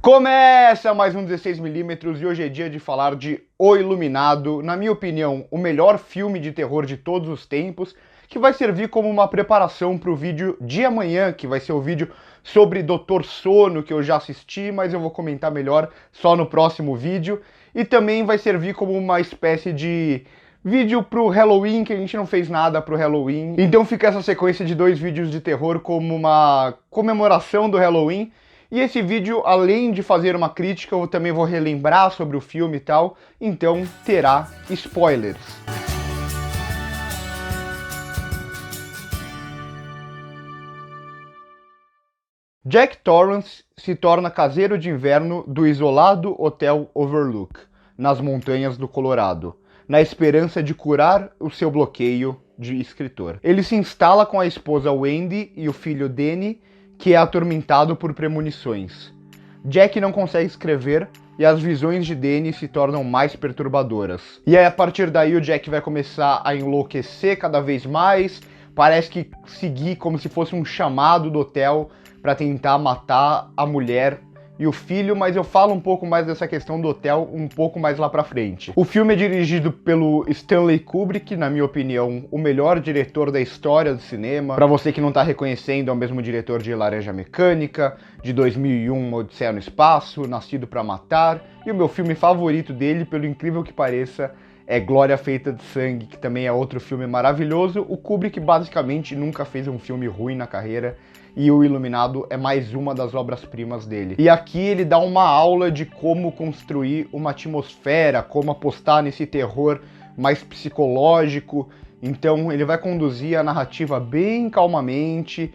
Começa mais um 16mm e hoje é dia de falar de O Iluminado, na minha opinião, o melhor filme de terror de todos os tempos, que vai servir como uma preparação para o vídeo de amanhã, que vai ser o vídeo sobre Dr. Sono, que eu já assisti, mas eu vou comentar melhor só no próximo vídeo, e também vai servir como uma espécie de vídeo pro Halloween, que a gente não fez nada pro Halloween. Então fica essa sequência de 2 vídeos de terror como uma comemoração do Halloween. E esse vídeo, além de fazer uma crítica, eu também vou relembrar sobre o filme e tal, então terá spoilers. Jack Torrance se torna caseiro de inverno do isolado Hotel Overlook, nas montanhas do Colorado, na esperança de curar o seu bloqueio de escritor. Ele se instala com a esposa Wendy e o filho Danny, que é atormentado por premonições. Jack não consegue escrever e as visões de Danny se tornam mais perturbadoras. E aí, a partir daí, o Jack vai começar a enlouquecer cada vez mais, parece que seguir como se fosse um chamado do hotel para tentar matar a mulher e o filho, mas eu falo um pouco mais dessa questão do hotel um pouco mais lá pra frente. O filme é dirigido pelo Stanley Kubrick, na minha opinião, o melhor diretor da história do cinema. Pra você que não tá reconhecendo, é o mesmo diretor de Laranja Mecânica, de 2001, Odisseia no Espaço, Nascido pra Matar, e o meu filme favorito dele, pelo incrível que pareça, é Glória Feita de Sangue, que também é outro filme maravilhoso. O Kubrick basicamente nunca fez um filme ruim na carreira, e O Iluminado é mais uma das obras-primas dele. E aqui ele dá uma aula de como construir uma atmosfera, como apostar nesse terror mais psicológico. Então ele vai conduzir a narrativa bem calmamente,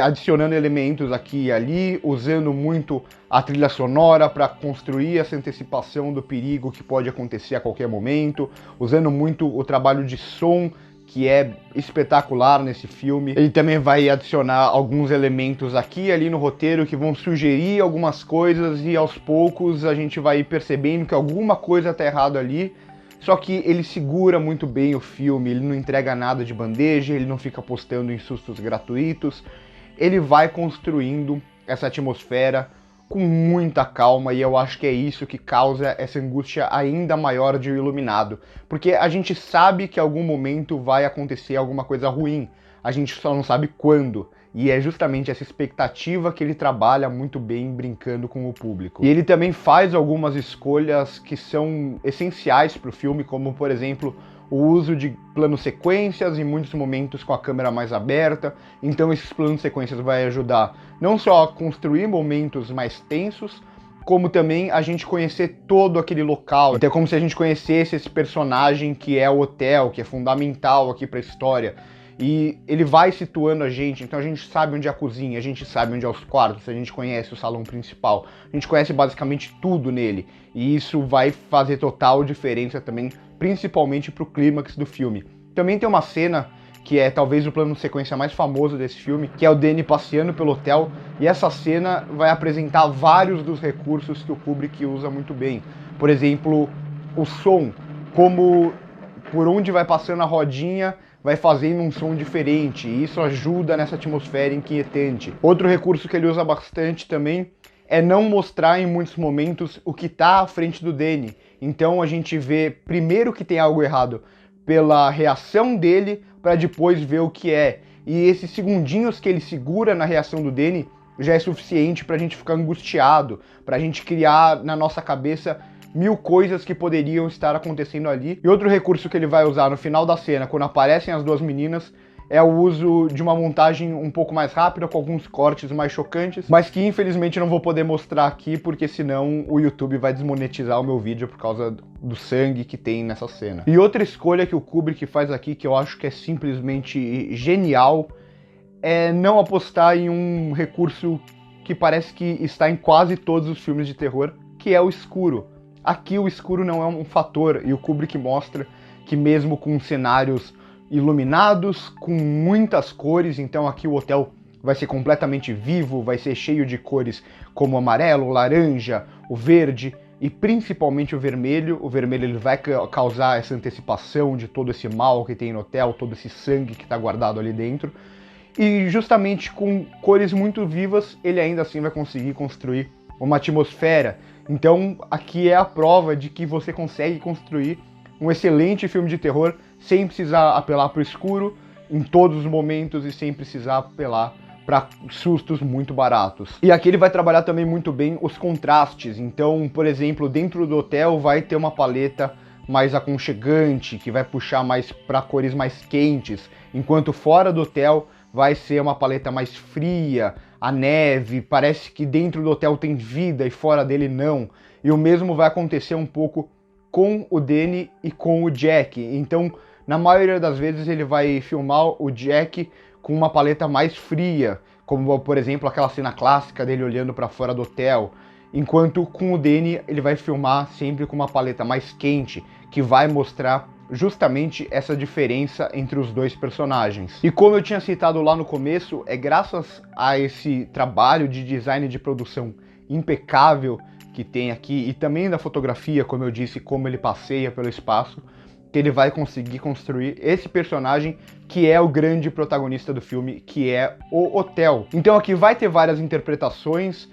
adicionando elementos aqui e ali, usando muito a trilha sonora para construir essa antecipação do perigo que pode acontecer a qualquer momento, usando muito o trabalho de som, que é espetacular nesse filme. Ele também vai adicionar alguns elementos aqui e ali no roteiro que vão sugerir algumas coisas e aos poucos a gente vai percebendo que alguma coisa está errada ali. Só que ele segura muito bem o filme, ele não entrega nada de bandeja, ele não fica apostando em sustos gratuitos. Ele vai construindo essa atmosfera com muita calma e eu acho que é isso que causa essa angústia ainda maior de O Iluminado. Porque a gente sabe que em algum momento vai acontecer alguma coisa ruim, a gente só não sabe quando. E é justamente essa expectativa que ele trabalha muito bem brincando com o público. E ele também faz algumas escolhas que são essenciais para o filme, como por exemplo o uso de planos sequências em muitos momentos com a câmera mais aberta. Então esses planos sequências vai ajudar não só a construir momentos mais tensos, como também a gente conhecer todo aquele local. Então é como se a gente conhecesse esse personagem que é o hotel, que é fundamental aqui para a história. E ele vai situando a gente, então a gente sabe onde é a cozinha, a gente sabe onde é os quartos, a gente conhece o salão principal, a gente conhece basicamente tudo nele. E isso vai fazer total diferença também, principalmente pro clímax do filme. Também tem uma cena que é talvez o plano de sequência mais famoso desse filme, que é o Danny passeando pelo hotel, e essa cena vai apresentar vários dos recursos que o Kubrick usa muito bem. Por exemplo, o som, como por onde vai passando a rodinha, vai fazendo um som diferente, e isso ajuda nessa atmosfera inquietante. Outro recurso que ele usa bastante também é não mostrar em muitos momentos o que está à frente do Danny. Então a gente vê primeiro que tem algo errado pela reação dele, para depois ver o que é. E esses segundinhos que ele segura na reação do Danny já é suficiente para a gente ficar angustiado, para a gente criar na nossa cabeça mil coisas que poderiam estar acontecendo ali. E outro recurso que ele vai usar no final da cena, quando aparecem as duas meninas, é o uso de uma montagem um pouco mais rápida, com alguns cortes mais chocantes, mas que infelizmente não vou poder mostrar aqui, porque senão o YouTube vai desmonetizar o meu vídeo por causa do sangue que tem nessa cena. E outra escolha que o Kubrick faz aqui, que eu acho que é simplesmente genial, é não apostar em um recurso que parece que está em quase todos os filmes de terror, que é o escuro. Aqui o escuro não é um fator, e o Kubrick mostra que mesmo com cenários iluminados, com muitas cores, então aqui o hotel vai ser completamente vivo, vai ser cheio de cores como o amarelo, o laranja, o verde e principalmente o vermelho. O vermelho ele vai causar essa antecipação de todo esse mal que tem no hotel, todo esse sangue que está guardado ali dentro. E justamente com cores muito vivas, ele ainda assim vai conseguir construir uma atmosfera. Então aqui é a prova de que você consegue construir um excelente filme de terror sem precisar apelar para o escuro em todos os momentos e sem precisar apelar para sustos muito baratos. E aqui ele vai trabalhar também muito bem os contrastes. Então, por exemplo, dentro do hotel vai ter uma paleta mais aconchegante, que vai puxar mais para cores mais quentes, enquanto fora do hotel vai ser uma paleta mais fria, a neve, parece que dentro do hotel tem vida e fora dele não. E o mesmo vai acontecer um pouco com o Danny e com o Jack. Então, na maioria das vezes ele vai filmar o Jack com uma paleta mais fria, como por exemplo aquela cena clássica dele olhando para fora do hotel, enquanto com o Danny ele vai filmar sempre com uma paleta mais quente, que vai mostrar justamente essa diferença entre os dois personagens. E como eu tinha citado lá no começo, é graças a esse trabalho de design de produção impecável que tem aqui, e também da fotografia, como eu disse, como ele passeia pelo espaço, que ele vai conseguir construir esse personagem que é o grande protagonista do filme, que é o hotel. Então aqui vai ter várias interpretações,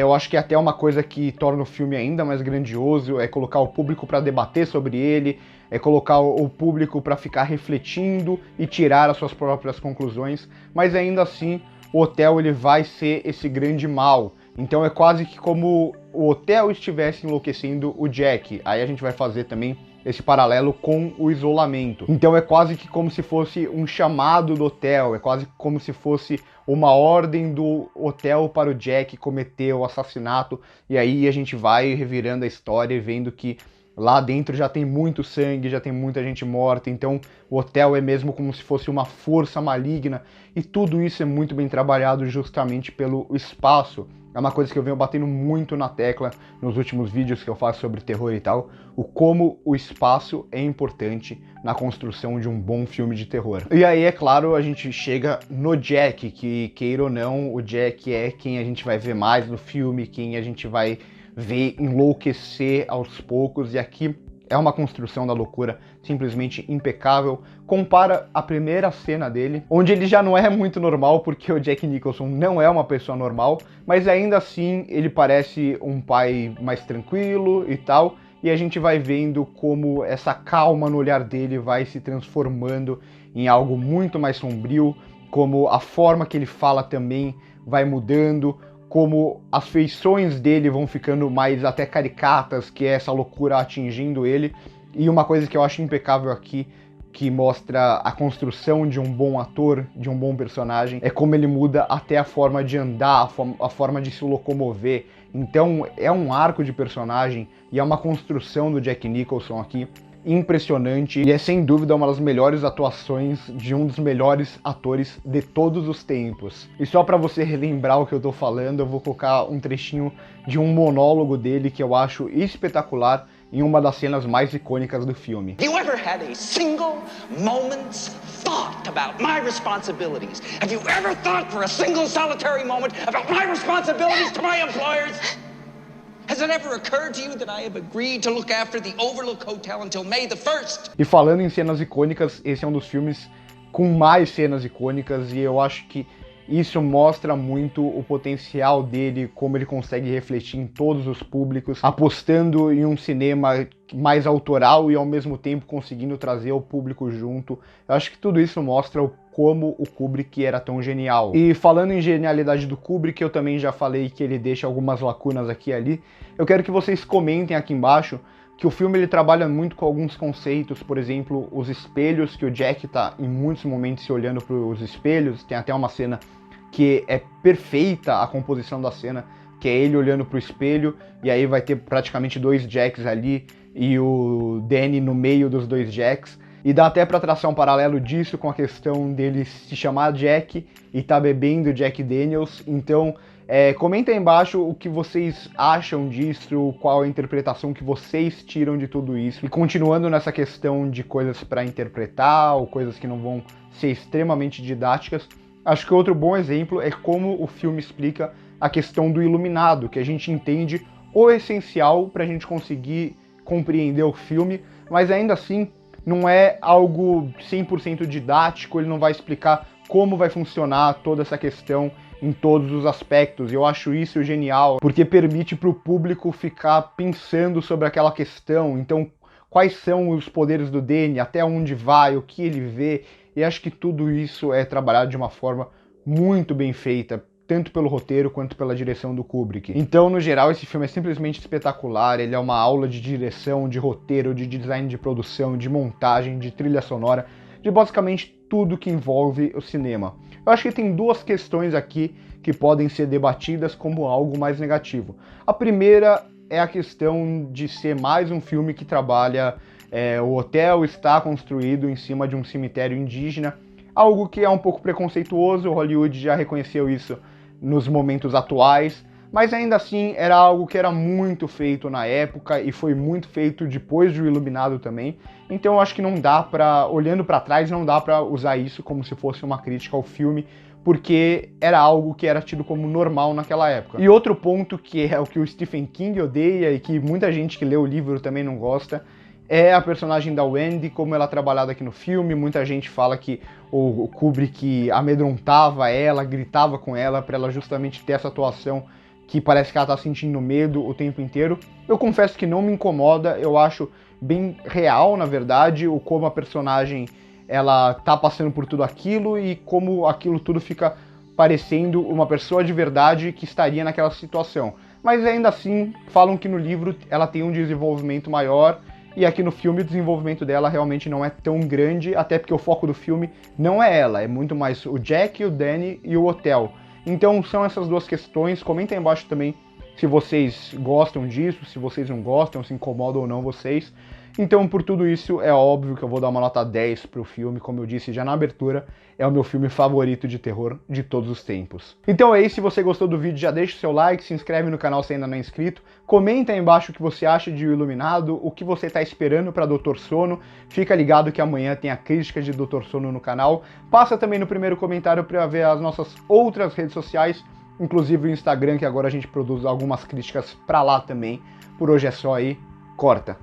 eu acho que até uma coisa que torna o filme ainda mais grandioso é colocar o público para debater sobre ele, é colocar o público para ficar refletindo e tirar as suas próprias conclusões, mas ainda assim o hotel ele vai ser esse grande mal. Então é quase que como o hotel estivesse enlouquecendo o Jack. Aí a gente vai fazer também esse paralelo com o isolamento. Então é quase que como se fosse um chamado do hotel, é quase como se fosse uma ordem do hotel para o Jack cometer o assassinato, e aí a gente vai revirando a história e vendo que lá dentro já tem muito sangue, já tem muita gente morta, então o hotel é mesmo como se fosse uma força maligna, e tudo isso é muito bem trabalhado justamente pelo espaço. É uma coisa que eu venho batendo muito na tecla nos últimos vídeos que eu faço sobre terror e tal, o como o espaço é importante na construção de um bom filme de terror. E aí, é claro, a gente chega no Jack, que queira ou não, o Jack é quem a gente vai ver mais no filme, quem a gente vai ver enlouquecer aos poucos, e aqui é uma construção da loucura simplesmente impecável. Compara a primeira cena dele, onde ele já não é muito normal, porque o Jack Nicholson não é uma pessoa normal, mas ainda assim ele parece um pai mais tranquilo e tal, e a gente vai vendo como essa calma no olhar dele vai se transformando em algo muito mais sombrio, como a forma que ele fala também vai mudando, como as feições dele vão ficando mais até caricatas, que é essa loucura atingindo ele. E uma coisa que eu acho impecável aqui, que mostra a construção de um bom ator, de um bom personagem, é como ele muda até a forma de andar, a forma de se locomover. Então é um arco de personagem e é uma construção do Jack Nicholson aqui impressionante, e é sem dúvida uma das melhores atuações de um dos melhores atores de todos os tempos. E só para você relembrar o que eu tô falando, eu vou colocar um trechinho de um monólogo dele que eu acho espetacular em uma das cenas mais icônicas do filme. You ever had a single moment's thought about my responsibilities? Have you ever thought for a single solitary moment about my responsibilities to my employers? Has it ever occurred to you that I have agreed to look after the Overlook Hotel until May the 1st? E falando em cenas icônicas, esse é um dos filmes com mais cenas icônicas, e eu acho que isso mostra muito o potencial dele, como ele consegue refletir em todos os públicos, apostando em um cinema mais autoral e ao mesmo tempo conseguindo trazer o público junto. Eu acho que tudo isso mostra como o Kubrick era tão genial. E falando em genialidade do Kubrick, eu também já falei que ele deixa algumas lacunas aqui e ali. Eu quero que vocês comentem aqui embaixo que o filme ele trabalha muito com alguns conceitos, por exemplo, os espelhos, que o Jack tá em muitos momentos se olhando para os espelhos. Tem até uma cena que é perfeita a composição da cena, que é ele olhando pro espelho, e aí vai ter praticamente dois Jacks ali, e o Danny no meio dos dois Jacks, e dá até pra traçar um paralelo disso com a questão dele se chamar Jack e tá bebendo Jack Daniels. Então, comenta aí embaixo o que vocês acham disso, qual a interpretação que vocês tiram de tudo isso, e continuando nessa questão de coisas pra interpretar, ou coisas que não vão ser extremamente didáticas, acho que outro bom exemplo é como o filme explica a questão do iluminado, que a gente entende o essencial para a gente conseguir compreender o filme, mas ainda assim não é algo 100% didático, ele não vai explicar como vai funcionar toda essa questão em todos os aspectos. Eu acho isso genial, porque permite para o público ficar pensando sobre aquela questão. Então, quais são os poderes do Danny, até onde vai, o que ele vê, e acho que tudo isso é trabalhado de uma forma muito bem feita, tanto pelo roteiro quanto pela direção do Kubrick. Então, no geral, esse filme é simplesmente espetacular, ele é uma aula de direção, de roteiro, de design de produção, de montagem, de trilha sonora, de basicamente tudo que envolve o cinema. Eu acho que tem duas questões aqui que podem ser debatidas como algo mais negativo. A primeira é a questão de ser mais um filme que trabalha o hotel está construído em cima de um cemitério indígena, algo que é um pouco preconceituoso, Hollywood já reconheceu isso nos momentos atuais, mas ainda assim era algo que era muito feito na época e foi muito feito depois do Iluminado também. Então eu acho que não dá pra, olhando pra trás, não dá pra usar isso como se fosse uma crítica ao filme, porque era algo que era tido como normal naquela época. E outro ponto que é o que o Stephen King odeia e que muita gente que lê o livro também não gosta, é a personagem da Wendy, como ela é trabalhada aqui no filme. Muita gente fala que o Kubrick amedrontava ela, gritava com ela, para ela justamente ter essa atuação que parece que ela tá sentindo medo o tempo inteiro. Eu confesso que não me incomoda, eu acho bem real, na verdade, o como a personagem ela tá passando por tudo aquilo e como aquilo tudo fica parecendo uma pessoa de verdade que estaria naquela situação. Mas ainda assim, falam que no livro ela tem um desenvolvimento maior, e aqui no filme o desenvolvimento dela realmente não é tão grande, até porque o foco do filme não é ela, é muito mais o Jack, o Danny e o hotel. Então são essas duas questões. Comentem aí embaixo também se vocês gostam disso, se vocês não gostam, se incomoda ou não vocês. Então, por tudo isso, é óbvio que eu vou dar uma nota 10 pro filme, como eu disse já na abertura, é o meu filme favorito de terror de todos os tempos. Então é isso, se você gostou do vídeo, já deixa o seu like, se inscreve no canal se ainda não é inscrito, comenta aí embaixo o que você acha de O Iluminado, o que você tá esperando pra Doutor Sono, fica ligado que amanhã tem a crítica de Doutor Sono no canal, passa também no primeiro comentário pra ver as nossas outras redes sociais, inclusive o Instagram, que agora a gente produz algumas críticas pra lá também. Por hoje é só aí, corta!